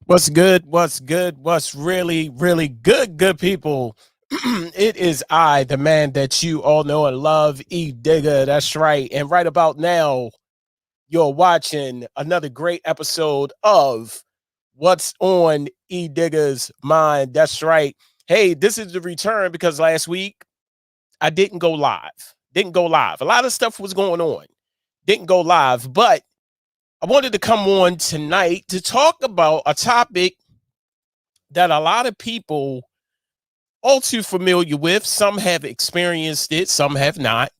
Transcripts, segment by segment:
What's good? What's good? What's really, really good, good people? It is I, the man that you all know and love, Edigga. That's right. And right about now, you're watching another great episode of What's on Edigga's Mind. That's right. Hey, this is the return because last week I didn't go live. Didn't go live. A lot of stuff was going on. Didn't go live, but I wanted to come on tonight to talk about a topic that a lot of people all too familiar with. Some have experienced it, some have not.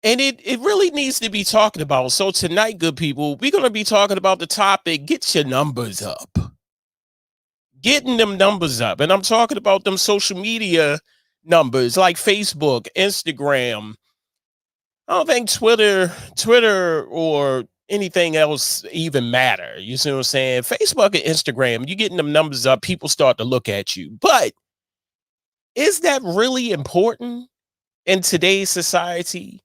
And it really needs to be talked about. So tonight, good people, we're going to be talking about the topic, get your numbers up. Getting them numbers up. And I'm talking about them social media numbers like Facebook, Instagram. I don't think Twitter or anything else even matter. You see what I'm saying? Facebook and Instagram, you getting them numbers up, people start to look at you. But is that really important in today's society?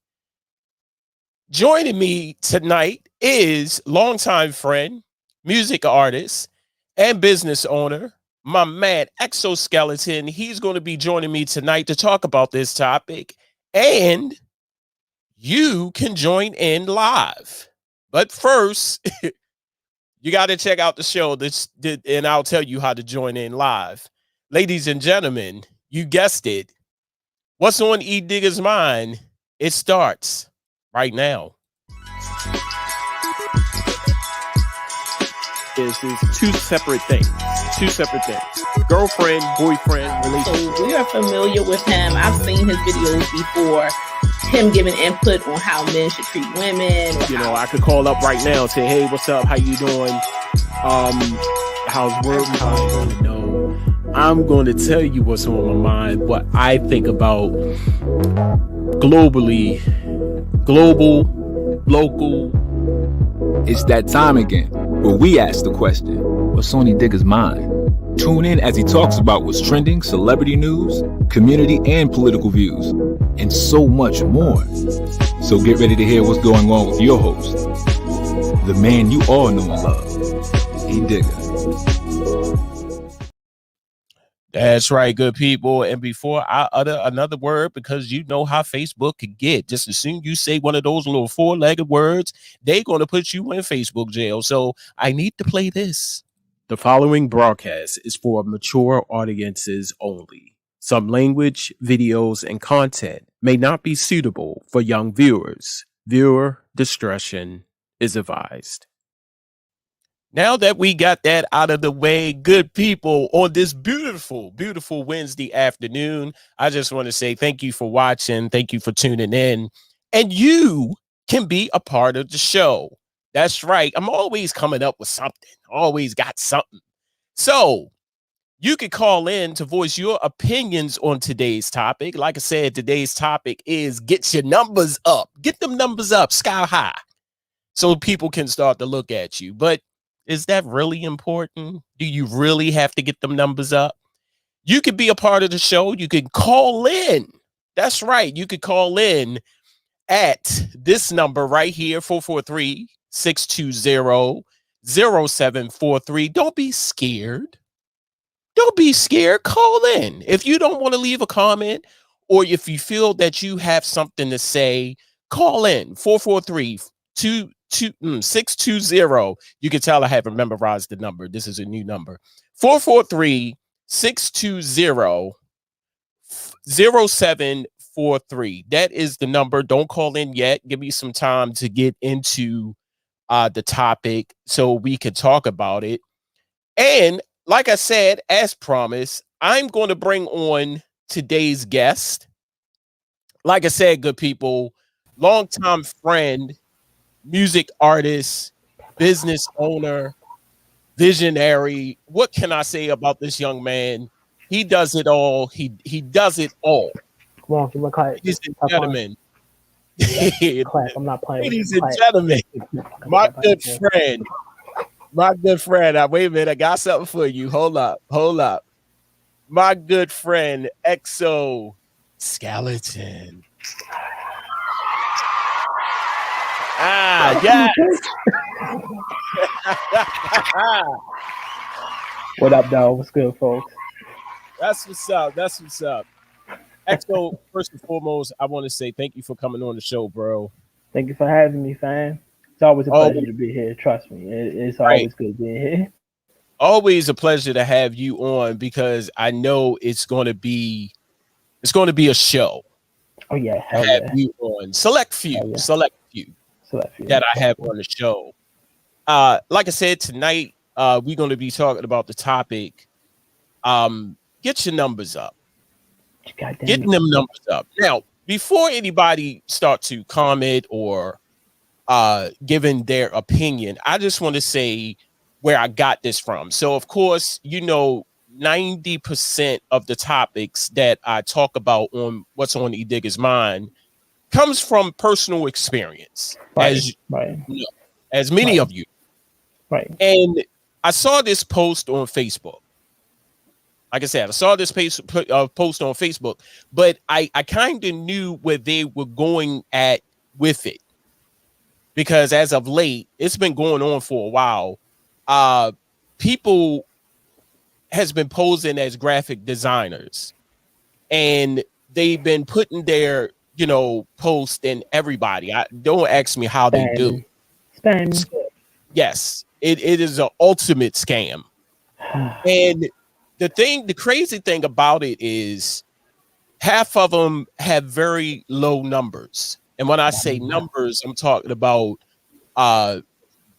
Joining me tonight is longtime friend, music artist, and business owner, my man Exoskeleton. He's going to be joining me tonight to talk about this topic, and you can join in live. But first, you got to check out the show, and I'll tell you how to join in live. Ladies and gentlemen, you guessed it. What's on Edigga's mind? It starts right now. This is two separate things. Two separate things. Girlfriend, boyfriend, relationship. So we are familiar with him. I've seen his videos before. Him giving input on how men should treat women. You know, I could call up right now and say, "Hey, what's up? How you doing? How's work? How's going?" No, I'm going to tell you what's on my mind. What I think about globally, global, local. It's that time again where we ask the question, what's on Edigga's mind? Tune in as he talks about what's trending, celebrity news, community and political views, and so much more. So get ready to hear what's going on with your host, the man you all know and love, Edigga. That's right, good people. And before I utter another word, because you know how Facebook could get, just as soon you say one of those little four-legged words, they're going to put you in Facebook jail. So I need to play this. The following broadcast is for mature audiences only. Some language, videos, and content may not be suitable for young viewers. Viewer discretion is advised. Now that we got that out of the way, good people, on this beautiful, beautiful Wednesday afternoon, I just want to say thank you for watching. Thank you for tuning in. And you can be a part of the show. That's right. I'm always coming up with something. Always got something. So you can call in to voice your opinions on today's topic. Like I said, today's topic is get your numbers up. Get them numbers up sky high so people can start to look at you. But is that really important? Do you really have to get them numbers up? You could be a part of the show. You can call in. That's right. You could call in at this number right here, 443-620-0743. Don't be scared. Don't be scared. Call in. If you don't want to leave a comment, or if you feel that you have something to say, call in 443-620. You can tell I haven't memorized the number. This is a new number. 443-620-0743. That is the number. Don't call in yet. Give me some time to get into the topic so we can talk about it. And like I said, as promised, I'm going to bring on today's guest. Like I said, good people, longtime friend, music artist, business owner, visionary. What can I say about this young man? He does it all. He does it all. Come on, give me a clap. Ladies and gentlemen. Clap. I'm not playing. Ladies and gentlemen, my good friend. Wait a minute, I got something for you. Hold up. My good friend, Exoskeleton. Yes. What up, though? What's good, folks? That's what's up. That's what's up. Exo, first and foremost, I want to say thank you for coming on the show, bro. Thank you for having me, fam. It's always a Oh, pleasure to be here. Trust me, it's right. always good being here. Always a pleasure to have you on because I know it's going to be a show Oh yeah, to hell have yeah, you on. Select few hell yeah. that I have on the show. Like I said, tonight we're going to be talking about the topic. Get your numbers up. Getting them numbers up. Now, before anybody start to comment or giving their opinion, I just want to say where I got this from. So, of course, 90% of the topics that I talk about on What's on Edigga's Mind comes from personal experience, as many of you. Right. And I saw this post on Facebook. Like I said, I saw this post on Facebook, but I kind of knew where they were going at with it. Because as of late, it's been going on for a while. People has been posing as graphic designers, and they've been putting their post in everybody. Don't ask me how they do. Spam. Yes, it is an ultimate scam. And the crazy thing about it is half of them have very low numbers. And when I say numbers, I'm talking about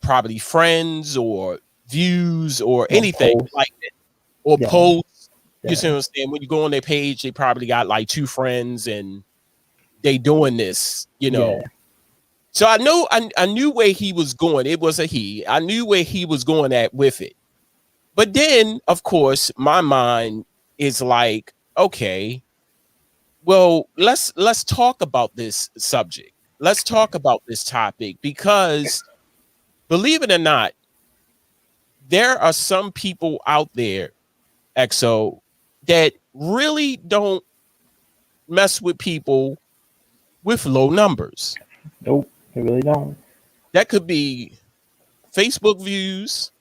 probably friends or views or anything like that, or posts. You see what I'm saying? When you go on their page, they probably got like 2 friends and they doing this, So I knew where he was going. It was a he. I knew where he was going at with it. But then, of course, my mind is like, okay, well, let's talk about this subject. Let's talk about this topic because, believe it or not, there are some people out there, Exo, that really don't mess with people with low numbers. Nope, they really don't. That could be Facebook views,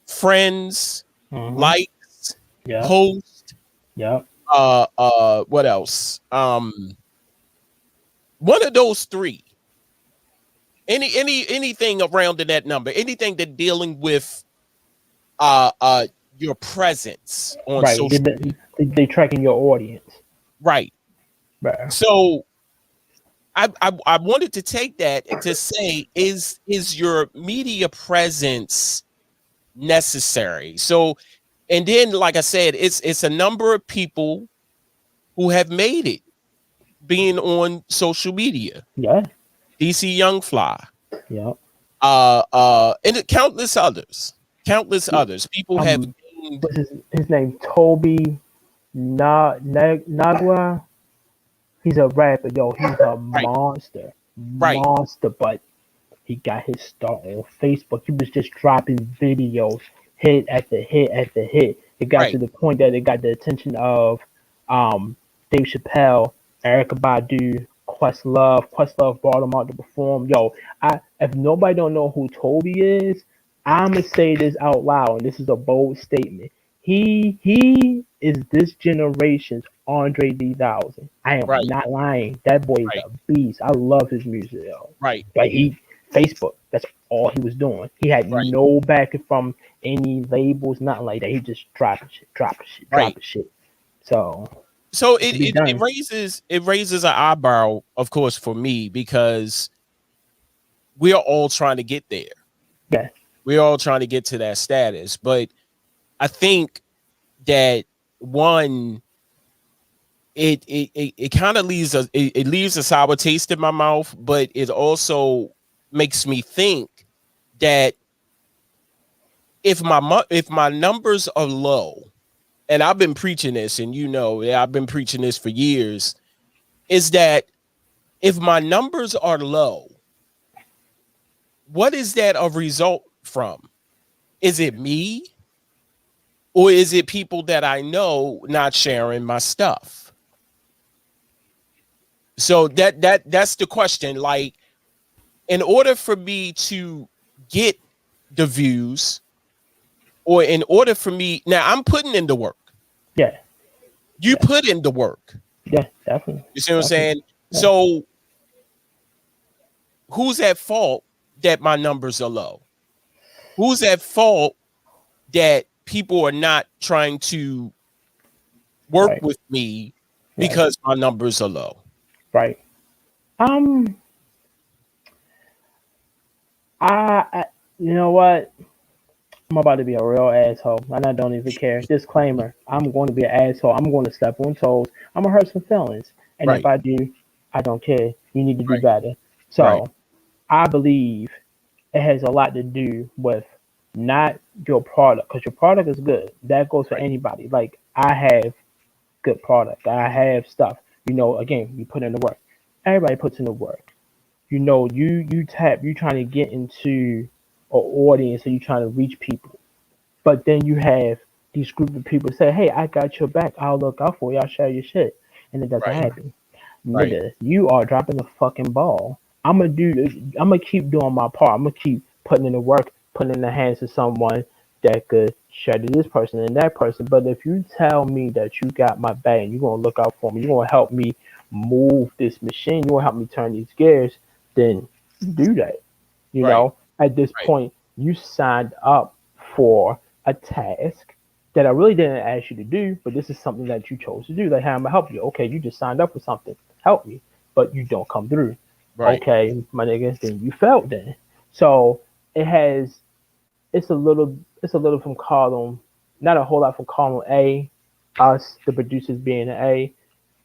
friends, likes, posts. Yep. What else? One of those 3. Anything around in that number, anything that dealing with your presence on social media. They tracking your audience. Right. So I wanted to take that and to say, is your media presence necessary? So, and then, like I said, it's a number of people who have made it being on social media. Yeah. DC Young Fly. Yeah. And countless others. People have gained. What's his name? Toby Nagua. He's a rapper, yo. He's a monster. Monster, but he got his start on Facebook. He was just dropping videos, hit after hit after hit. It got to the point that it got the attention of Dave Chappelle, Erykah Badu, Questlove. Questlove brought him out to perform. Yo, if nobody don't know who Toby is, I'm gonna say this out loud, and this is a bold statement. He is this generation's Andre 3000. I am not lying. That boy is a beast. I love his music, yo. Right. Like Facebook, that's all he was doing. He had no backing from any labels, nothing like that. He just dropping shit. So it raises an eyebrow, of course, for me, because we are all trying to get there. Yeah. We're all trying to get to that status. But I think that one, it kind of leaves a sour taste in my mouth, but it also makes me think that if my numbers are low, and I've been preaching this, and I've been preaching this for years, is that if my numbers are low, what is that a result from? Is it me? Or is it people that I know not sharing my stuff? So that's the question. Like, in order for me to get the views or in order for me, now I'm putting in the work. Yeah. You put in the work. Yeah, definitely. You see what I'm saying? Yeah. So who's at fault that my numbers are low? Who's at fault that people are not trying to work Right. with me Right. because my numbers are low? Right. You know what? I'm about to be a real asshole, and I don't even care. Disclaimer: I'm going to be an asshole. I'm going to step on toes. I'm gonna hurt some feelings, and if Right. I do, I don't care. You need to do Right. better. Right. So I believe it has a lot to do with not your product, because your product is good. That goes for Right. anybody. Like I have good product. I have stuff. You know, again, you put in the work. Everybody puts in the work. You know, you trying to get into an audience, and you trying to reach people. But then you have these group of people say, "Hey, I got your back. I'll look out for you. I'll share your shit," and it doesn't Right. happen. Right. Nigga, you are dropping the fucking ball. I'm gonna keep doing my part. I'm gonna keep putting in the work, putting in the hands of someone that could share to this person and that person. But if you tell me that you got my back and you're gonna look out for me, you're gonna help me move this machine, you're gonna help me turn these gears, then do that. You Right. know, at this Right. point, you signed up for a task that I really didn't ask you to do, but this is something that you chose to do. Like, how am I help you? Okay, you just signed up for something. Help me, but you don't come through. Right. Okay, my nigga, then you failed then. So it has it's a little from column, not a whole lot from column A, us the producers being an A,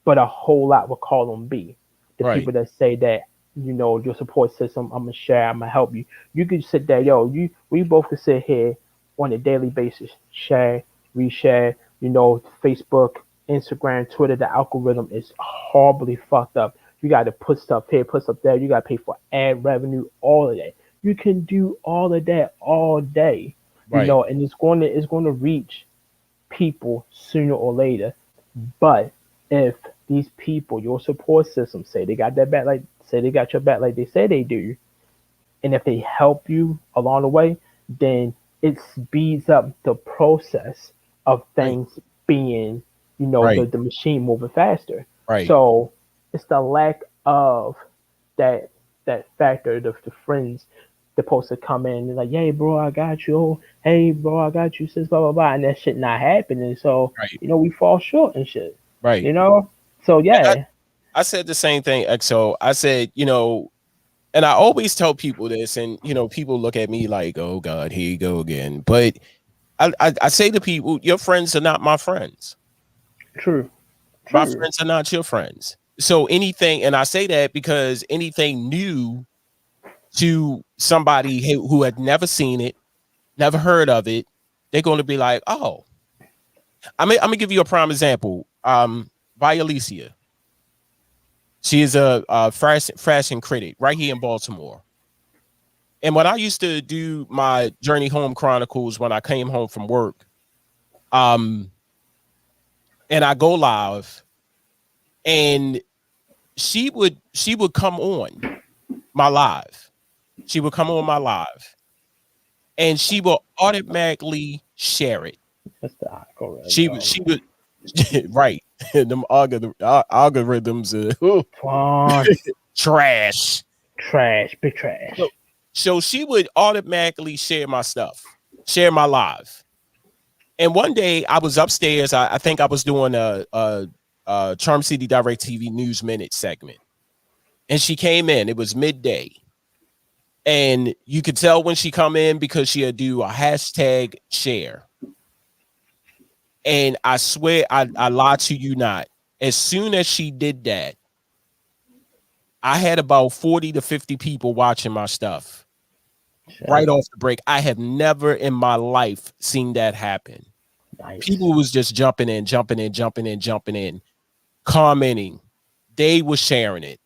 but a whole lot with column B. The Right. people that say that, you know, your support system, I'm gonna share, I'm gonna help you. You could sit there, yo, we both could sit here on a daily basis, share, reshare, you know, Facebook, Instagram, Twitter, the algorithm is horribly fucked up. You gotta put stuff here, put stuff there, you gotta pay for ad revenue, all of that. You can do all of that all day, you Right. know, and it's gonna reach people sooner or later. But if these people, your support system, say they got that back, like say they got your back, like they say they do, and if they help you along the way, then it speeds up the process of Right. things being, you know, Right. the machine moving faster. Right. So it's the lack of that factor, the friends they're supposed to come in and like, hey bro, I got you. Hey bro, I got you, sis, blah blah blah, and that shit not happening. So, Right. you know, we fall short and shit. Right. You know? So And yeah. I said the same thing, XO. I said, you know, and I always tell people this, and you know, people look at me like, oh God, here you go again. But I say to people, your friends are not my friends. True. My True. friends are not your friends. So anything, and I say that because anything new to somebody who had never seen it, never heard of it, they're going to be like, oh, I'm gonna give you a prime example. Violicia. She is a fashion critic right here in Baltimore. And when I used to do my Journey Home Chronicles when I came home from work, and I go live, and she would come on my live. She would come on my live, and she will automatically share it. That's the algorithm. She would right. Them algorithms Twan, trash. trash, big trash. So she would automatically share my stuff, share my live. And one day I was upstairs. I think I was doing a Charm City Direct TV News Minute segment. And she came in. It was midday. And you could tell when she come in because she'd do a hashtag share. And I swear, I lie to you not. As soon as she did that, I had about 40 to 50 people watching my stuff right off the break. I have never in my life seen that happen. Nice. People was just jumping in, commenting. They were sharing it.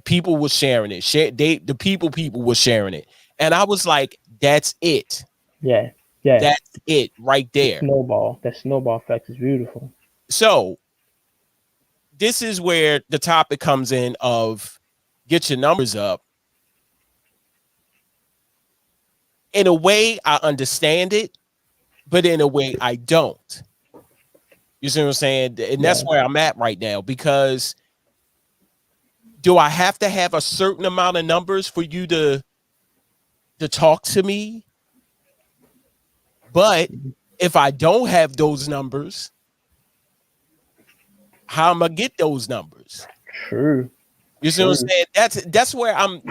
People were sharing it. The people were sharing it. And I was like, that's it. Yeah. Yeah. That's it right there. Snowball. That snowball effect is beautiful. So this is where the topic comes in of get your numbers up. In a way, I understand it, but in a way I don't. You see what I'm saying? And that's where I'm at right now, because do I have to have a certain amount of numbers for you to talk to me? But if I don't have those numbers, how am I gonna get those numbers? True. You see what I'm saying? That's where I'm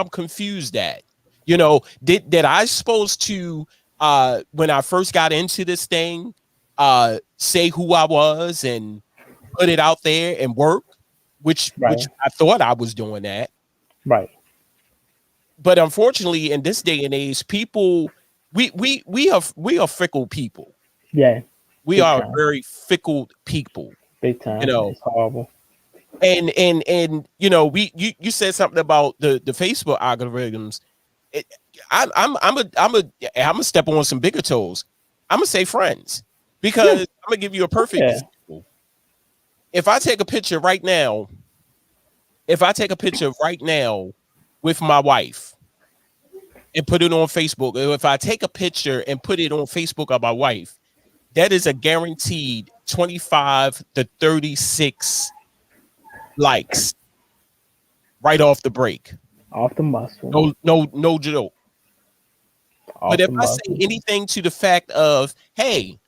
confused at. You know, did I supposed to when I first got into this thing say who I was and put it out there and work, which I thought I was doing that. Right. But unfortunately, in this day and age, people we are fickle people. Yeah. We are very fickle people. Big time. You know, it's horrible. And you know, you said something about the Facebook algorithms. I'm gonna step on some bigger toes. I'm gonna say friends, because I'm gonna give you a perfect example. If I take a picture right now with my wife and put it on Facebook, or if I take a picture and put it on Facebook of my wife, that is a guaranteed 25 to 36 likes right off the break. Off the muscle. No joke. Off but if the I muscle. say anything to the fact of, hey,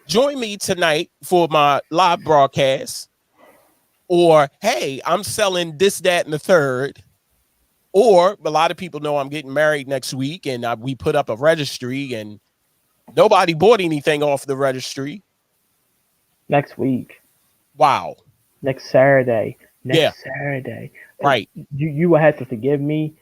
join me tonight for my live broadcast, or hey, I'm selling this, that, and the third, or a lot of people know I'm getting married next week, and we put up a registry, and nobody bought anything off the registry. Next week. Wow. Next Saturday. Saturday. Right. You will have to forgive me.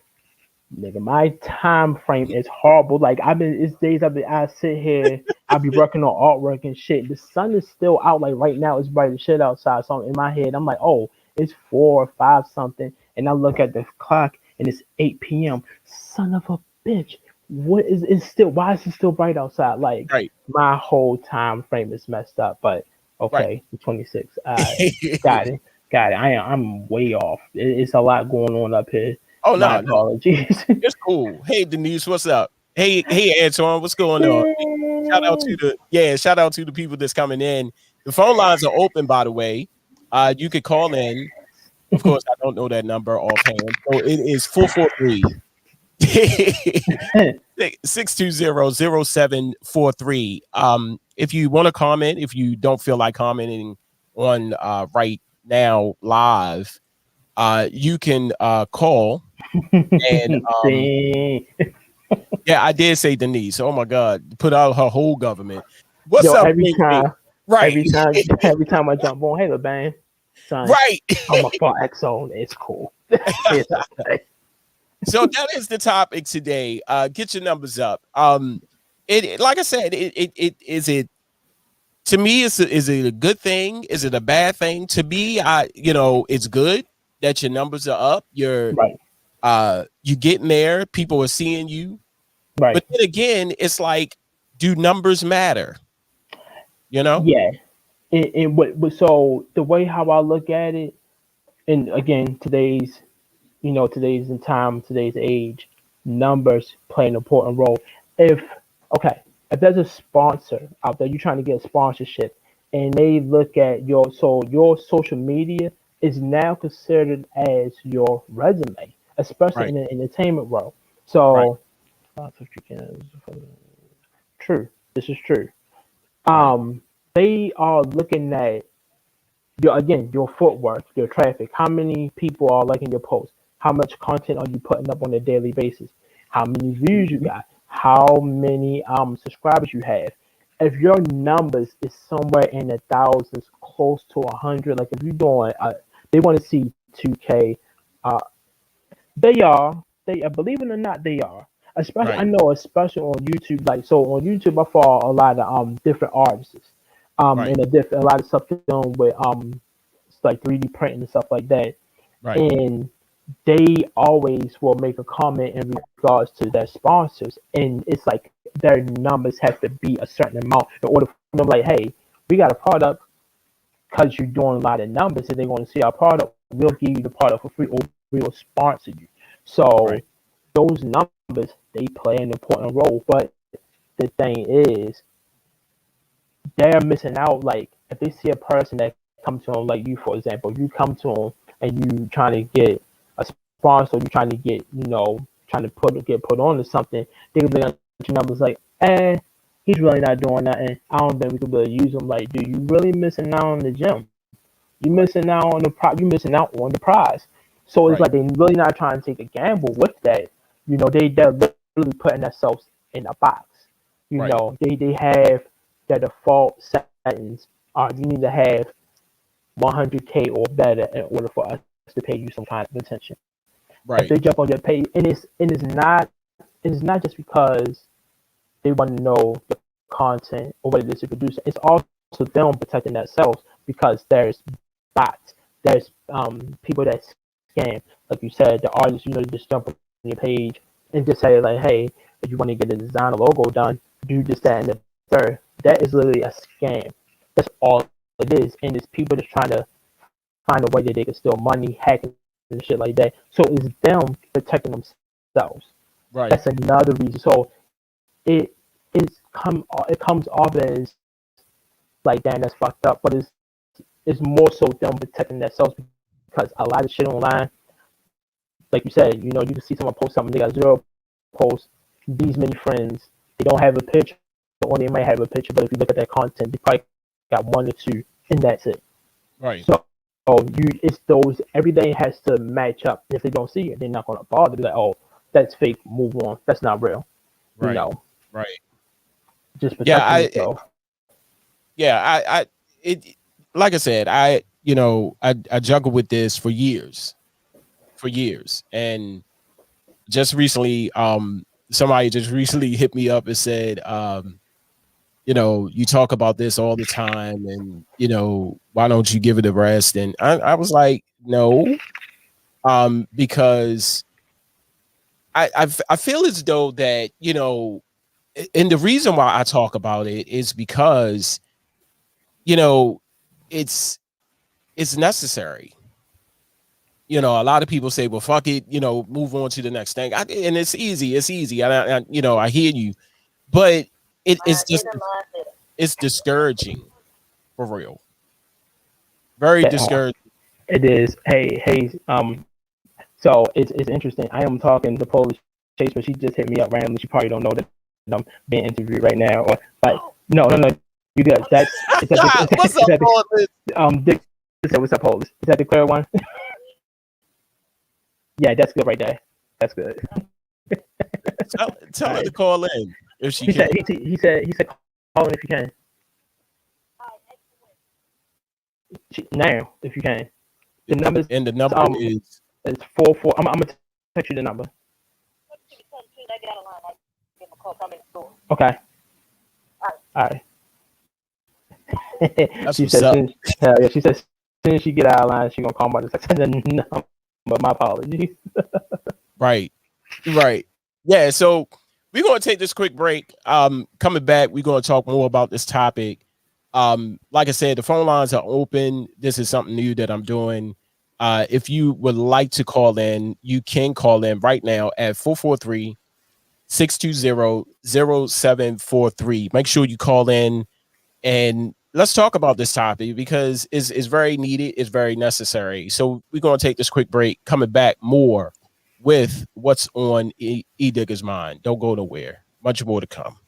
Nigga, my time frame is horrible. Like it's days I sit here, I'll be working on artwork and shit. The sun is still out. Like right now, it's bright as shit outside. So in my head, I'm like, oh, it's 4 or 5 something. And I look at the clock and it's 8 p.m. Son of a bitch. Why is it still bright outside? Like my whole time frame is messed up. But okay, 26. Got it. I'm way off. It's a lot going on up here. Oh, my apologies. It's cool. Hey, Denise, what's up? Hey, Antoine, what's going on? Shout out to the people that's coming in. The phone lines are open, by the way. You could call in. Of course, I don't know that number offhand. So it is 443 620-0743. If you want to comment, if you don't feel like commenting on right now live, you can call. And yeah, I did say Denise. Oh my God, put out her whole government. What's up? Every time I jump on, hey, LeBang, son, right? I'm a far XO. It's cool. So that is the topic today. Get your numbers up. It like I said, to me, is it a good thing? Is it a bad thing? To me, it's good that your numbers are up. You're getting there. People are seeing you. Right. But then again, it's like, do numbers matter? You know? Yeah. So the way how I look at it, and again, today's age, numbers play an important role. If there's a sponsor out there, you're trying to get a sponsorship, and they look at your social media is now considered as your resume, especially in the entertainment world. So, true. This is true. They are looking at your footwork, your traffic. How many people are liking your posts? How much content are you putting up on a daily basis? How many views you got? How many subscribers you have? If your numbers is somewhere in the thousands, close to 100, like if you're doing, they want to see 2K. They believe it or not, they are. Especially, I know, especially on YouTube. Like, so on YouTube, I follow a lot of different artists, and a lot of stuff done with like 3D printing and stuff like that. And they always will make a comment in regards to their sponsors, and it's like their numbers have to be a certain amount in order for them. Like, hey, we got a product because you're doing a lot of numbers, and they want to see our product. We'll give you the product for free, or we'll sponsor you. So those numbers, they play an important role. But the thing is, they're missing out. Like, if they see a person that comes to them, like you, for example, you come to them and you trying to get a sponsor, you trying to get, trying to get put on to something, they can look at your numbers like, he's really not doing nothing. I don't think we could really use him. Like, dude, you really missing out on the gym. You missing out on you missing out on the prize. So it's like they're really not trying to take a gamble with that. They're literally putting themselves in a box. They have their default settings are you need to have 100K or better in order for us to pay you some kind of attention. Right. If they jump on your page, and it's not just because they want to know the content or what it is to produce. It's also them protecting themselves because there's bots, there's people that scam. Like you said, the artists, they just jump on your page and just say like, hey, if you want to get a design or logo done, do this, that, and the third. That is literally a scam. That's all it is. And it's people just trying to find a way that they can steal money, hacking and shit like that. So it's them protecting themselves. Right. That's another reason. So it comes off as like, damn, that's fucked up. But it's more so them protecting themselves because a lot of shit online, like you said, you can see someone post something, they got 0 posts, these many friends, they don't have a picture, or they might have a picture, but if you look at that content, they probably got 1 or 2, and that's it. Right. So it's those, everything has to match up. If they don't see it, they're not going to bother. Be like, oh, that's fake, move on. That's not real. Right. Right. Just protecting yourself. Like I said, I juggled with this for years, and just recently, somebody just recently hit me up and said, you talk about this all the time, and why don't you give it a rest? And I was like, no, because I feel as though that and the reason why I talk about it is because it's necessary. A lot of people say, well, fuck it, move on to the next thing. And it's easy. I hear you, but it's discouraging, for real. Very discouraging. It is. Hey, so it's interesting. I am talking to Polish Chase, but she just hit me up randomly. She probably don't know that I'm being interviewed right now. But no, you good. What's up, Polish? Dick said, what's up, Polish? Is that the clear one? Yeah, that's good right there. That's good. Tell her to call in if she he can. He said call in if you can. Now, if you can. The number is it's 44. I'm gonna text you the number. Okay. All right. That's what's up. She said as soon as she get out of line, she gonna call my text the number. But my apologies. Right. Yeah, so we're gonna take this quick break. Coming back, we're gonna talk more about this topic. Like I said, the phone lines are open. This is something new that I'm doing. If you would like to call in, you can call in right now at 443-620-0743. Make sure you call in and let's talk about this topic because it's very needed. It's very necessary. So we're going to take this quick break. Coming back more with what's on Edigga's mind. Don't go nowhere. Much more to come.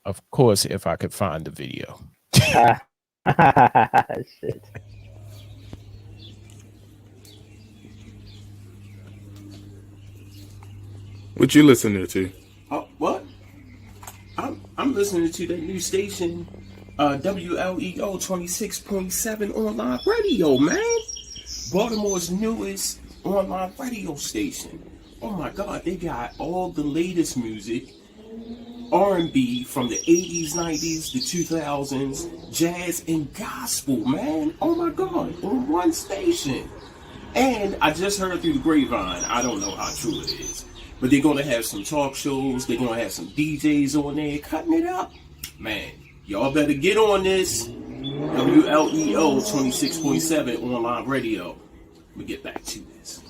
Of course, if I could find the video. Shit. What you listening to? Oh, what? I'm listening to that new station, WLEO 26.7 online radio, man. Baltimore's newest online radio station. Oh my God, they got all the latest music, R&B from the 80s, 90s, the 2000s, jazz and gospel, man. Oh my God, on one station. And I just heard through the grapevine, I don't know how true it is, but they're going to have some talk shows. They're going to have some DJs on there cutting it up. Man, y'all better get on this. WLEO 26.7 online radio. Let me get back to this.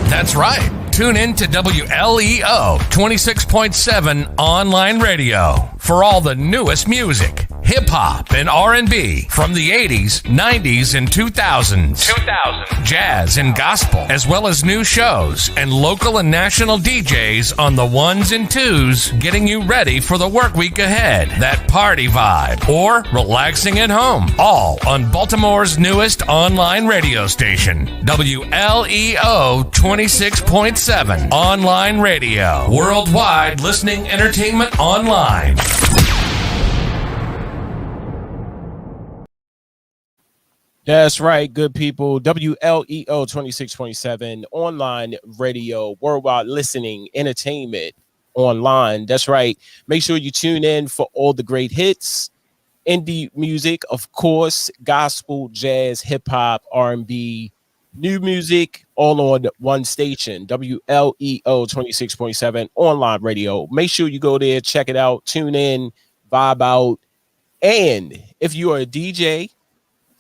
That's right. Tune in to WLEO 26.7 online radio for all the newest music, hip-hop, and R&B from the 80s, 90s, and 2000s. Jazz and gospel, as well as new shows and local and national DJs on the ones and twos, getting you ready for the work week ahead, that party vibe, or relaxing at home. All on Baltimore's newest online radio station, WLEO 26.7 online radio. Worldwide listening entertainment online. That's right, good people. WLEO 26.7 online radio, worldwide listening entertainment online. That's right. Make sure you tune in for all the great hits, indie music, of course, gospel, jazz, hip hop, R&B, new music, all on one station. WLEO 26.7 online radio. Make sure you go there, check it out, tune in, vibe out. And if you are a DJ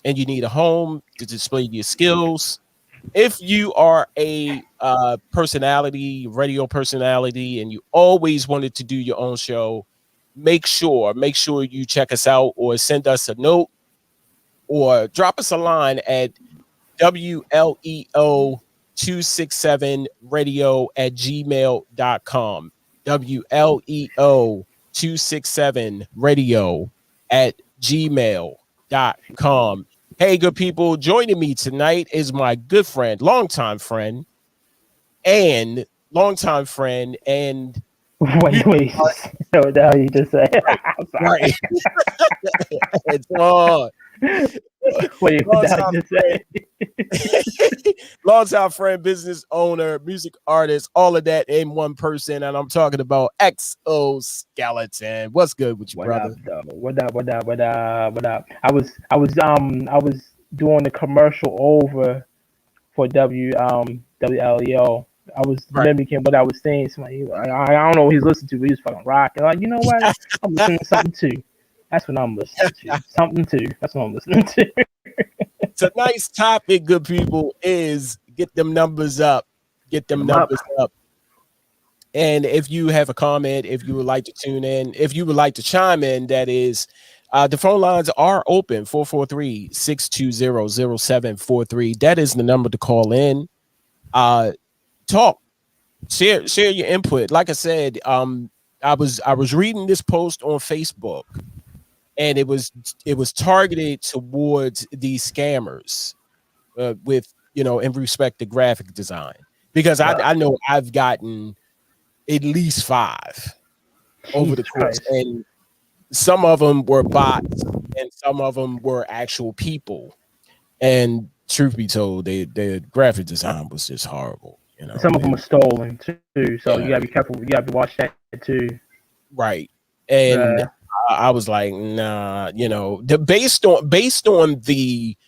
and you need a home to display your skills, if you are a personality, radio personality, and you always wanted to do your own show, make sure you check us out or send us a note or drop us a line at WLEO267radio@gmail.com. WLEO267radio@gmail.com. Hey, good people, joining me tonight is my good friend, longtime friend, and Wait. So what the hell you just said? right. It's on. Wait, what the hell you just said? Longtime friend, business owner, music artist, all of that in one person, and I'm talking about Exoskeleton. What's good with you, brother? What up? I was doing the commercial over for WLEO. I was mimicking what I was saying. Somebody, I don't know what he's listening to, but he's fucking rocking. Like, you know what? I'm listening to something too. That's what I'm listening to. Something too. That's what I'm listening to. Tonight's topic, good people, is get them numbers up. Get them numbers up. And if you have a comment, if you would like to tune in, if you would like to chime in, that is, the phone lines are open, 443-620-0743. That is the number to call in. Talk, share your input. Like I said, I was reading this post on Facebook, and it was targeted towards these scammers, with, in respect to graphic design, because I know I've gotten at least 5 over the course, and some of them were bots and some of them were actual people. And truth be told, their graphic design was just horrible. Some of them were stolen too, so you gotta be careful. You gotta watch that too. Right, and I was like, nah, based on the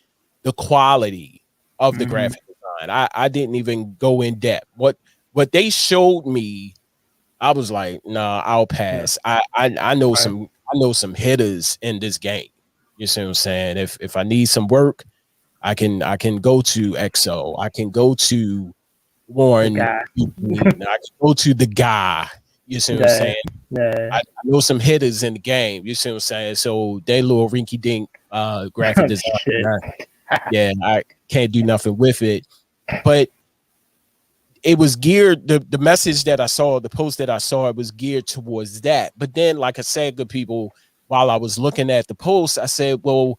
quality of the graphic design, I didn't even go in depth. What they showed me, I was like, nah, I'll pass. I know some hitters in this game. You see what I'm saying? If I need some work, I can go to EXO. I can go to Warren. I can go to the guy. You see what I'm saying? Yeah. I know some hitters in the game. You see what I'm saying? So they little rinky dink graphic design. Yeah, I can't do nothing with it. But it was geared, the message that I saw, the post that I saw, it was geared towards that. But then, like I said, good people, while I was looking at the post, I said, well,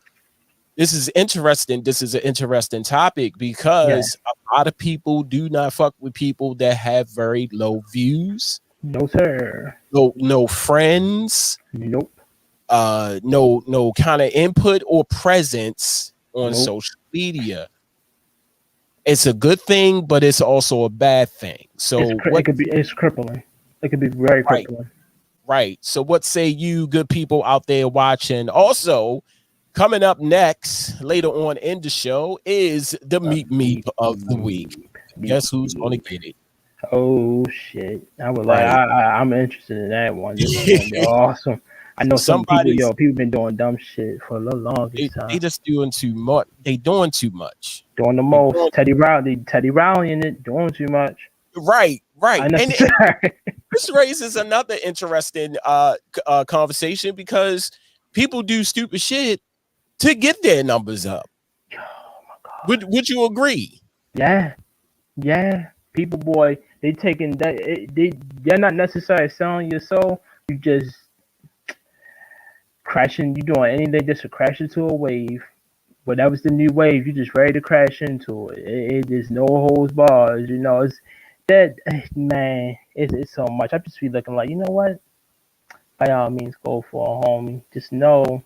this is interesting. This is an interesting topic because a lot of people do not fuck with people that have very low views. No, sir. No friends. Nope. No kind of input or presence on social media. It's a good thing, but it's also a bad thing. So it's crippling. It could be very crippling. Right. So what say you, good people out there watching? Also, coming up next, later on in the show, is the Meep of the week. Guess who's going to get it? Oh shit! I'm interested in that one. This is gonna be awesome. I know some people, Somebody's people been doing dumb shit for the longest they time. just doing too much. They doing too much. Doing the They most. doing- Teddy Riley in it, doing too much. right. And Unnecessary. this raises another interesting conversation because people do stupid shit to get their numbers up. Oh my God. Would you agree? Yeah. People, boy, they taking that. They're not necessarily selling your soul. You just crashing. You doing anything just to crash into a wave. Whatever's the new wave, you just ready to crash into it. It is no holds bars. You know, it's that man. It's so much. I just be looking like, you know what? By all means, go for a homie. Just know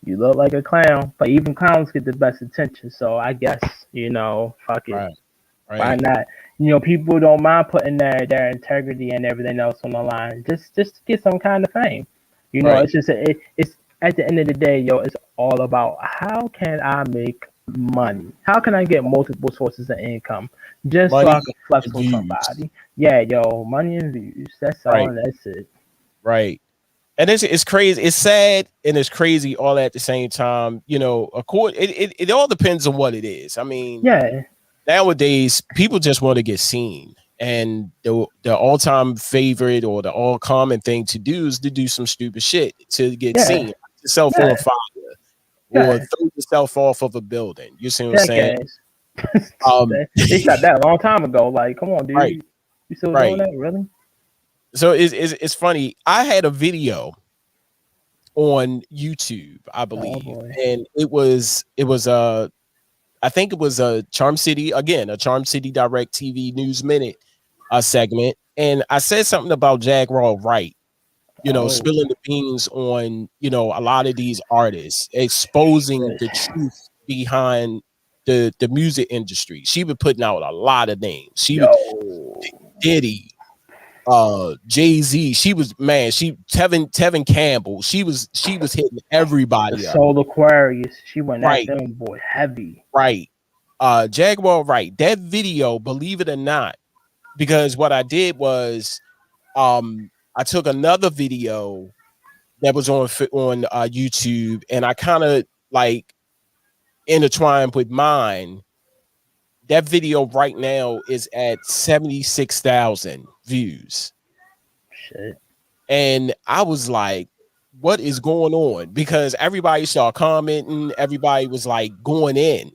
you look like a clown, but even clowns get the best attention. So I guess, fuck it. Right. Why not? People don't mind putting their integrity and everything else on the line, just to get some kind of fame. It's just it's at the end of the day, it's all about how can I make money? How can I get multiple sources of income just Money so I can flex and on views. somebody? Yeah, money and views. That's all. And that's it. Right. And it's crazy. It's sad and it's crazy all at the same time. It all depends on what it is. I mean, yeah. Nowadays, people just want to get seen. And the all-time favorite or the all-common thing to do is to do some stupid shit to get seen. Light yourself on fire or throw yourself off of a building. You see what I'm saying? They stopped that a long time ago. Like, come on, dude. You still doing that? Really? So it's funny. I had a video on YouTube, I believe. And it was I think it was a Charm City Direct TV News Minute segment. And I said something about Jaguar Wright, spilling the beans on, a lot of these artists, exposing the truth behind the music industry. She was putting out a lot of names. She was Diddy, Jay-Z. She was Tevin Campbell. She was hitting everybody up. Soul Aquarius. She went at them, boy, heavy. Right. Jaguar Wright. That video, believe it or not, because what I did was I took another video that was on YouTube and I kind of like intertwined with mine. That video right now is at 76,000 views. Shit. And I was like, what is going on? Because everybody started commenting, everybody was like going in.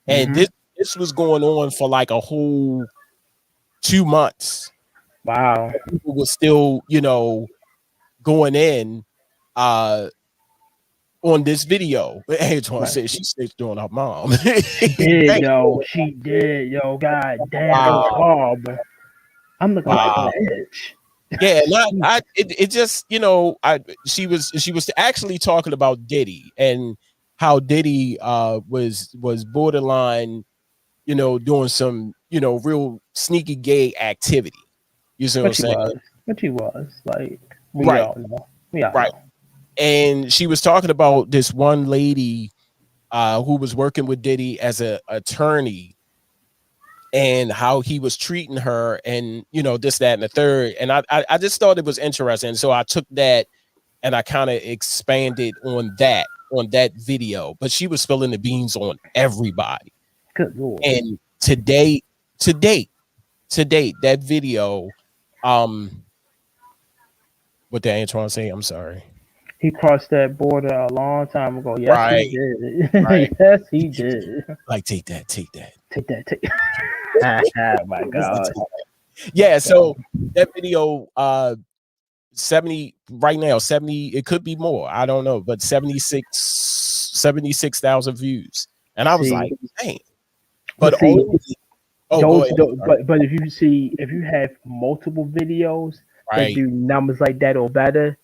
And this was going on for like a whole 2 months. Wow. People were still, going in on this video. Antoine said she snitched on her mom. She did, yo. She did, yo. God damn, that was horrible. I'm looking like a bitch. Yeah, it just, she was actually talking about Diddy and how Diddy was borderline, doing some, real sneaky gay activity. You see what I'm saying? But he was like, we all know. We all know. And she was talking about this one lady who was working with Diddy as an attorney and how he was treating her and, this, that, and the third. And I just thought it was interesting. So I took that and I kind of expanded on that video. But she was spilling the beans on everybody. Good Lord. And to date, that video, what did Antoine say? I'm sorry. He crossed that border a long time ago. Yes, he did. Yes, he did. Like, take that. Oh my God. Yeah, so that video, 70 right now, 70, it could be more. I don't know, but 76,000 views. And I was like, dang. But if you have multiple videos that do numbers like that or better,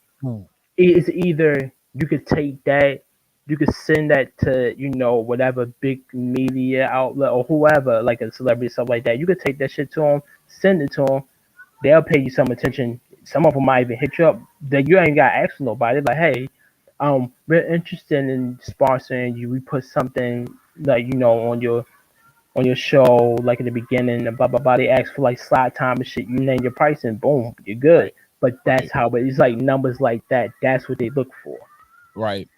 it's either you could take that, you could send that to, whatever big media outlet or whoever, like a celebrity, stuff like that. You could take that shit to them, send it to them. They'll pay you some attention. Some of them might even hit you up that you ain't got to ask nobody. Like, hey, we're interested in sponsoring you. We put something like, on your show, like in the beginning, and blah blah blah. They ask for like slide time and shit. You name your price and boom, you're good. But that's how it's like numbers like that. That's what they look for. Right.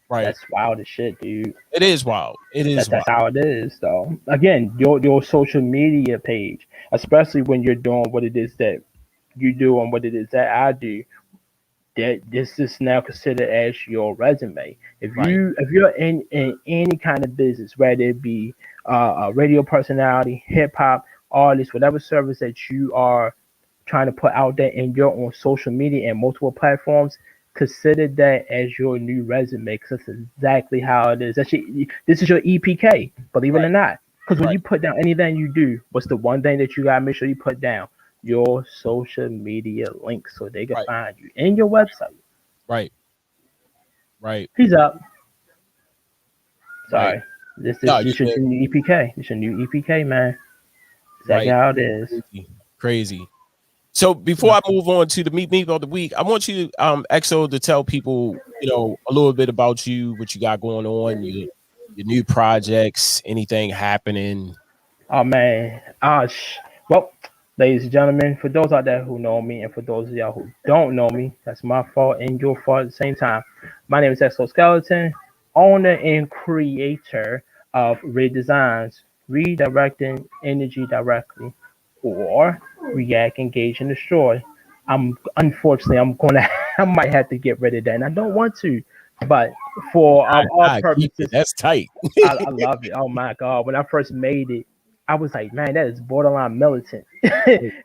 Right. That's wild as shit, dude. It is wild. It is That's wild. how it is, though. Again, your social media page, especially when you're doing what it is that you do and what it is that I do, that this is now considered as your resume. If you're in any kind of business, whether it be a radio personality, hip hop artist, whatever service that you are trying to put out there, and you're on social media and multiple platforms, consider that as your new resume, because that's exactly how it is. This is your EPK, believe it or not. Because when you put down anything you do, what's the one thing that you gotta make sure you put down? Your social media links, so they can find you and your website. Right. He's up. Sorry. Right. This is your new EPK. It's your new EPK, man. Exactly how it is. Crazy. So before I move on to the meet of the week, I want you, XO, to tell people, a little bit about you, what you got going on, your new projects, anything happening. Oh man. Well, ladies and gentlemen, for those out there who know me, and for those of y'all who don't know me, that's my fault and your fault at the same time. My name is Exoskeleton, owner and creator of Red Designs, redirecting energy directly, or react, engage, and destroy. Unfortunately, I might have to get rid of that, and I don't want to, but for all purposes, that's tight. I love it. Oh my god, when I first made it, I was like, man, that is borderline militant.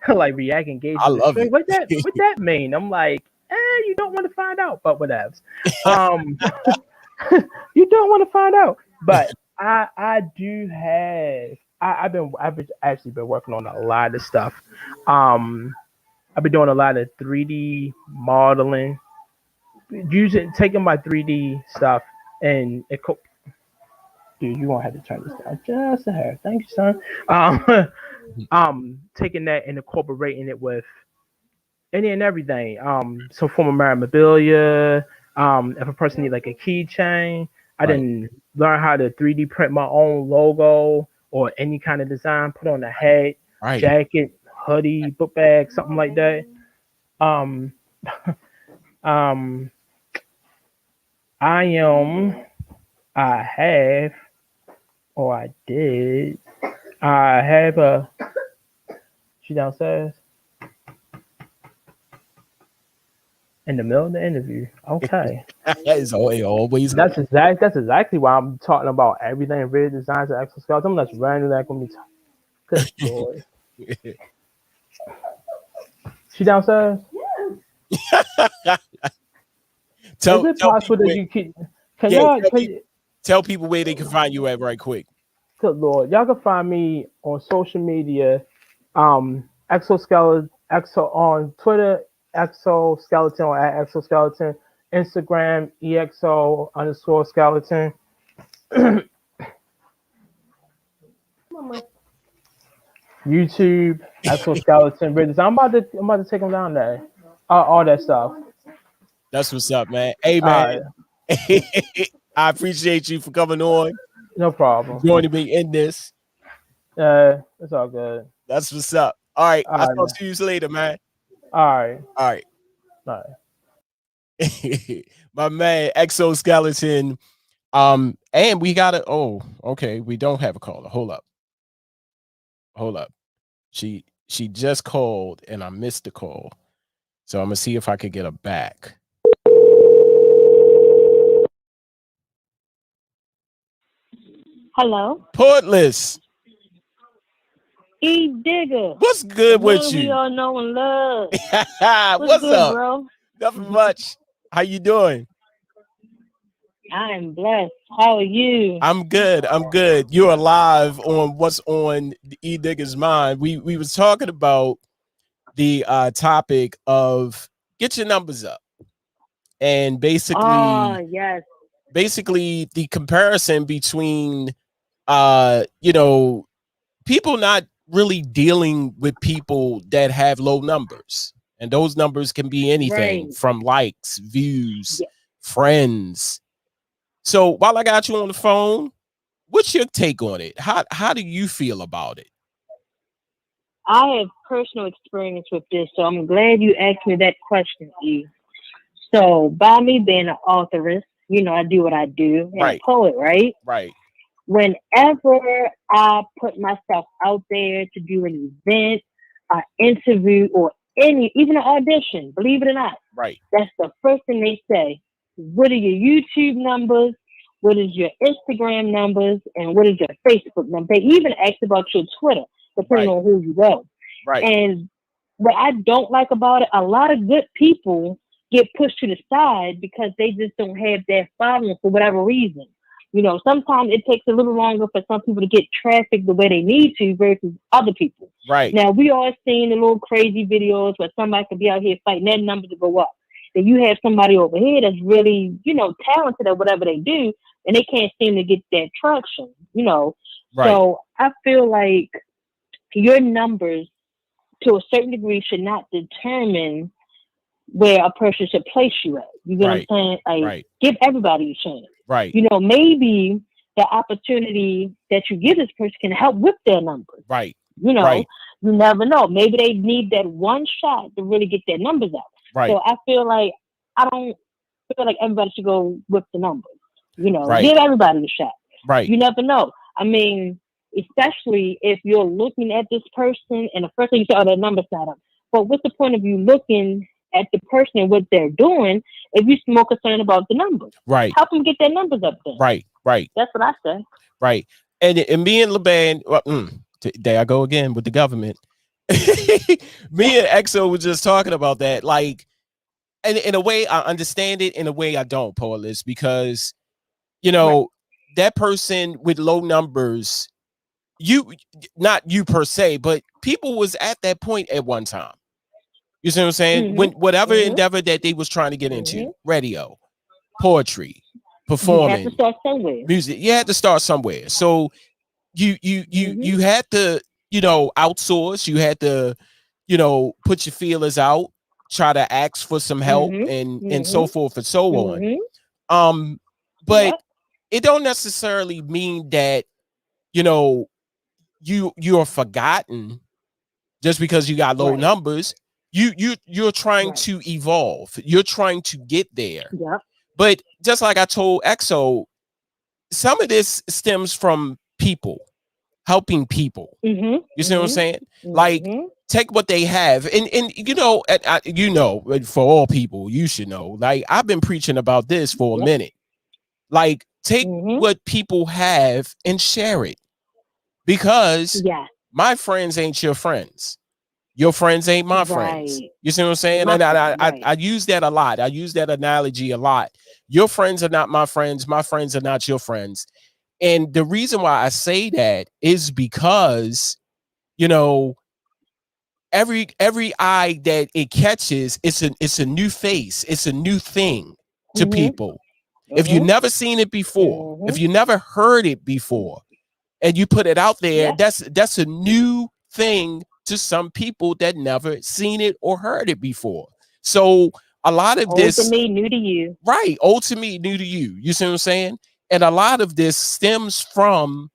Like react, engage, I love destroy. it. What that mean? I'm like, you don't want to find out, but whatever. You don't want to find out, but I do have. I've actually been working on a lot of stuff. I've been doing a lot of 3D modeling, taking my 3D stuff and dude, you won't have to turn this down just a hair. Thank you, son. Taking that and incorporating it with any and everything. Some form of memorabilia. If a person need like a keychain, I didn't learn how to 3D print my own logo or any kind of design. Put on a hat, jacket, hoodie, book bag, something like that. I have a. She downstairs. In the middle of the interview. Okay. It's always. That's exactly why I'm talking about everything Red Designs and Exoskeleton. That's random. That gonna be. Good boy. She downstairs. Yeah. Is it possible that you can? Tell people where they can find you at right quick. Good Lord, y'all can find me on social media. Exoskeleton on Twitter. Exoskeleton or at Exoskeleton, Instagram EXO_skeleton. YouTube Exoskeleton Red Design. I'm about to take them down there. All that stuff. That's what's up, man. Hey man, I appreciate you for coming on. No problem. Joining me in this. It's all good. That's what's up. All right, I'll talk to you later, man. All right. My man, Exoskeleton. And we got it. Oh, okay. We don't have a caller. Hold up. She just called and I missed the call. So I'm gonna see if I could get her back. Hello. Portless. Edigga. What's good with you? We all know and love. What's good, up, bro? Nothing much. How you doing? I'm blessed. How are you? I'm good. You're alive on what's on Edigga's mind. We was talking about the topic of get your numbers up, and basically, yes. Basically the comparison between people not really dealing with people that have low numbers, and those numbers can be anything from likes, views, friends. So while I got you on the phone, what's your take on it? How do you feel about it? I have personal experience with this, so I'm glad you asked me that question, E. So, by me being an authoress, I do what I do, and a Right. poet, right? Right. Whenever I put myself out there to do an event, an interview, or even an audition, believe it or not, Right. that's the first thing they say. What are your YouTube numbers? What is your Instagram numbers? And what is your Facebook number? They even ask about your Twitter, depending Right. on who you go. Right. And what I don't like about it, a lot of good people get pushed to the side because they just don't have that following for whatever reason. Sometimes it takes a little longer for some people to get traffic the way they need to versus other people. Right. Now, we all seen the little crazy videos where somebody could be out here fighting that number to go up. Then you have somebody over here that's really, talented at whatever they do, and they can't seem to get that traction, Right. So I feel like your numbers, to a certain degree, should not determine where a person should place you at. You get Right. what I'm saying? Like, Right. give everybody a chance. Right. Maybe the opportunity that you give this person can help with their numbers. Right. You never know. Maybe they need that one shot to really get their numbers up. Right. So I feel like I don't feel like everybody should go with the numbers. Right. Give everybody a shot. Right. You never know. I mean, especially if you're looking at this person and the first thing you say, oh, their number's not up. But what's the point of you looking at the person and what they're doing if you're more concerned about the numbers? Right. Help them get their numbers up then. Right. Right. That's what I say. Right. And me and LeBan, there I go again with the government. Me and EXO was just talking about that. Like, and in a way I understand it, in a way I don't, Paulus, because that person with low numbers, not you per se, but people was at that point at one time. You see what I'm saying? Mm-hmm. When whatever Mm-hmm. endeavor that they was trying to get into, Mm-hmm. radio, poetry, You performing, have to start somewhere. music, you had to start somewhere. So you had to, outsource, you had to, put your feelers out, try to ask for some help, and so forth and so on. But it don't necessarily mean that you're forgotten just because you got low numbers. You're trying to evolve, you're trying to get there. Yep. But just like I told EXO, some of this stems from people helping people. You see what I'm saying? Like, take what they have, and for all people, you should know. Like, I've been preaching about this for a minute. Like, take what people have and share it, because my friends ain't your friends. Your friends ain't my friends. You see what I'm saying? And I use that a lot. I use that analogy a lot. Your friends are not my friends. My friends are not your friends. And the reason why I say that is because, every eye that it catches, it's a new face. It's a new thing to people. If you never seen it before, if you never heard it before, and you put it out there, that's a new thing to some people that never seen it or heard it before. So a lot of this, old to me, new to you. Right, old to me, new to you. You see what I'm saying? And a lot of this stems from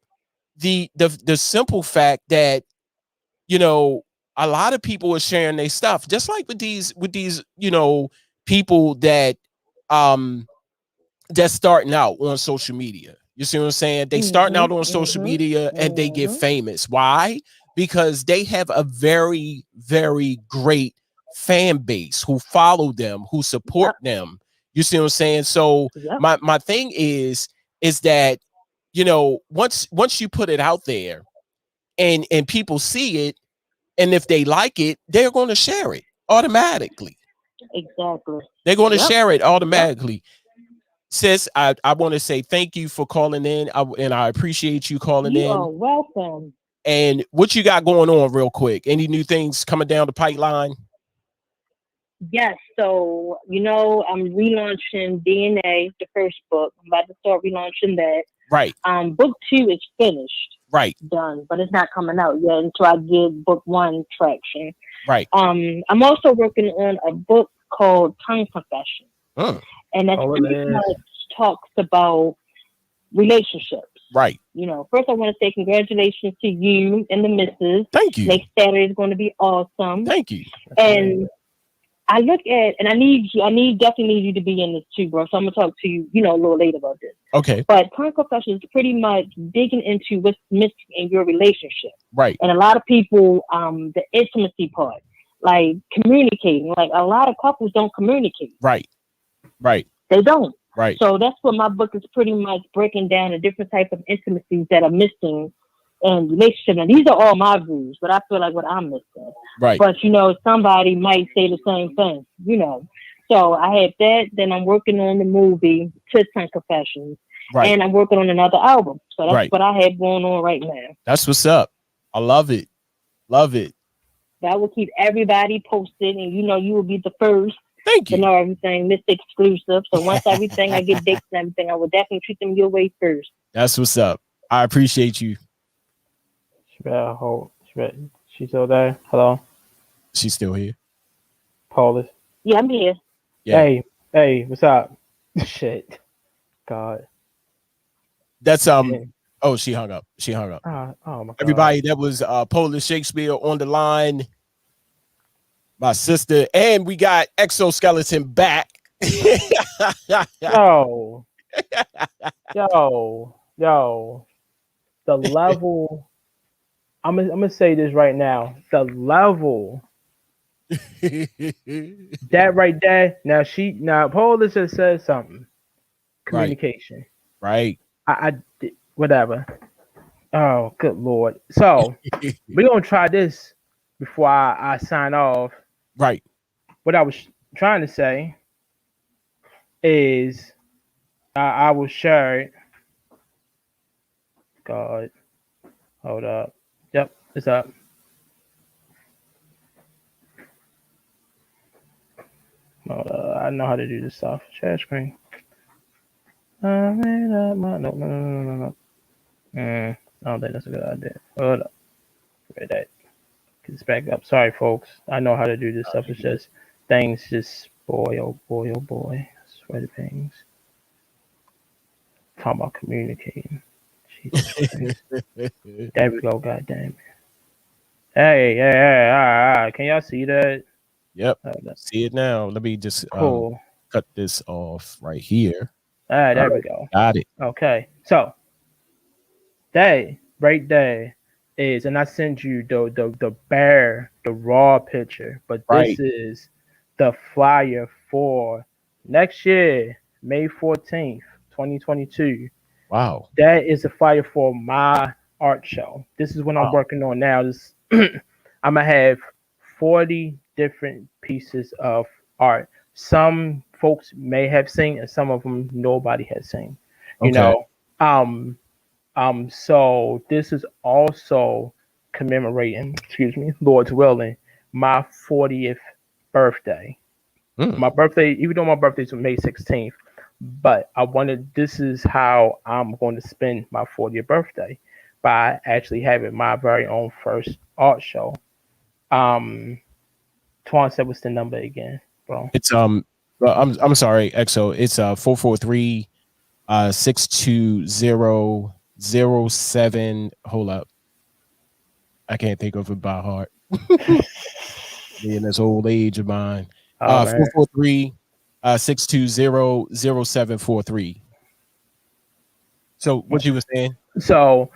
the simple fact that a lot of people are sharing their stuff, just like with these people that that's starting out on social media. You see what I'm saying? They starting out on social media and they get famous. Why? Because they have a very, very great fan base who follow them, who support them. You see what I'm saying? So my thing is that, once you put it out there and people see it, and if they like it, they're going to share it automatically. Exactly. They're going to share it automatically. Sis, I want to say thank you for calling in, and I appreciate you calling in. You are welcome. And what you got going on real quick? Any new things coming down the pipeline? Yes, so, I'm relaunching DNA, the first book. I'm about to start relaunching that. Right. Book 2 is finished. Right. Done, but it's not coming out yet until I give book 1 traction. Right. I'm also working on a book called Tongue Confession. And that's pretty much talks about relationships. Right. First I want to say congratulations to you and the missus. Thank you. Next Saturday is going to be awesome. Thank you. And I look at, and I definitely need you to be in this too, bro. So I'm gonna talk to you, a little later about this. Okay. But Con Confession is pretty much digging into what's missing in your relationship. Right. And a lot of people, the intimacy part, like communicating. Like a lot of couples don't communicate. Right. Right. They don't. Right. So that's what my book is pretty much breaking down the different types of intimacies that are missing in relationship. And these are all my views, but I feel like what I'm missing. Right. But somebody might say the same thing, So I have that. Then I'm working on the movie Con Confessions. Right. And I'm working on another album. So that's right. what I have going on right now. That's what's up. I love it. Love it. That will keep everybody posted, and you will be the first. Thank you. To know everything, Mr. Exclusive. So once everything, I get dates and everything, I will definitely treat them your way first. That's what's up. I appreciate you. She's still there? Hello? She's still here. Paulus? Yeah, I'm here. Yeah. Hey, what's up? Shit. God. That's Oh, she hung up. Oh my God. Everybody, that was Polish Shakespeare on the line. My sister, and we got Exoskeleton back. Yo. The level. I'm gonna say this right now. The level. That right there. Now Paulus has said something. Communication. Right. I whatever. Oh, good Lord. So we're gonna try this before I sign off. Right. What I was trying to say is I will share it. God. Hold up. Yep, it's up. I know how to do this stuff. Share screen. No. I don't think that's a good idea. Hold up. Wait, that. Get this back up. Sorry, folks. I know how to do this stuff. It's just things just boy, oh boy. Sweaty things. Talking about communicating. Jesus Christ. There we go, goddamn it. Hey, all right. Can y'all see that? Yep. See it now. Let me just cut this off right here. All right, there we go. Got it. Okay. So that right there is, and I sent you the raw picture, but this is the flyer for next year, May 14th, 2022. Wow. That is a flyer for my art show. This is what I'm working on now. This I'm gonna have 40 different pieces of art. Some folks may have seen, and some of them nobody has seen. You know, so this is also commemorating, Lord's willing, my 40th birthday. My birthday, even though my birthday's on May 16th, but this is how I'm going to spend my 40th birthday by actually having my very own first art show. Twan said, what's the number again, bro? It's I'm sorry, EXO. It's 443-620-07. Hold up. I can't think of it by heart. In this old age of mine. 443-620-0743. So what you were saying? So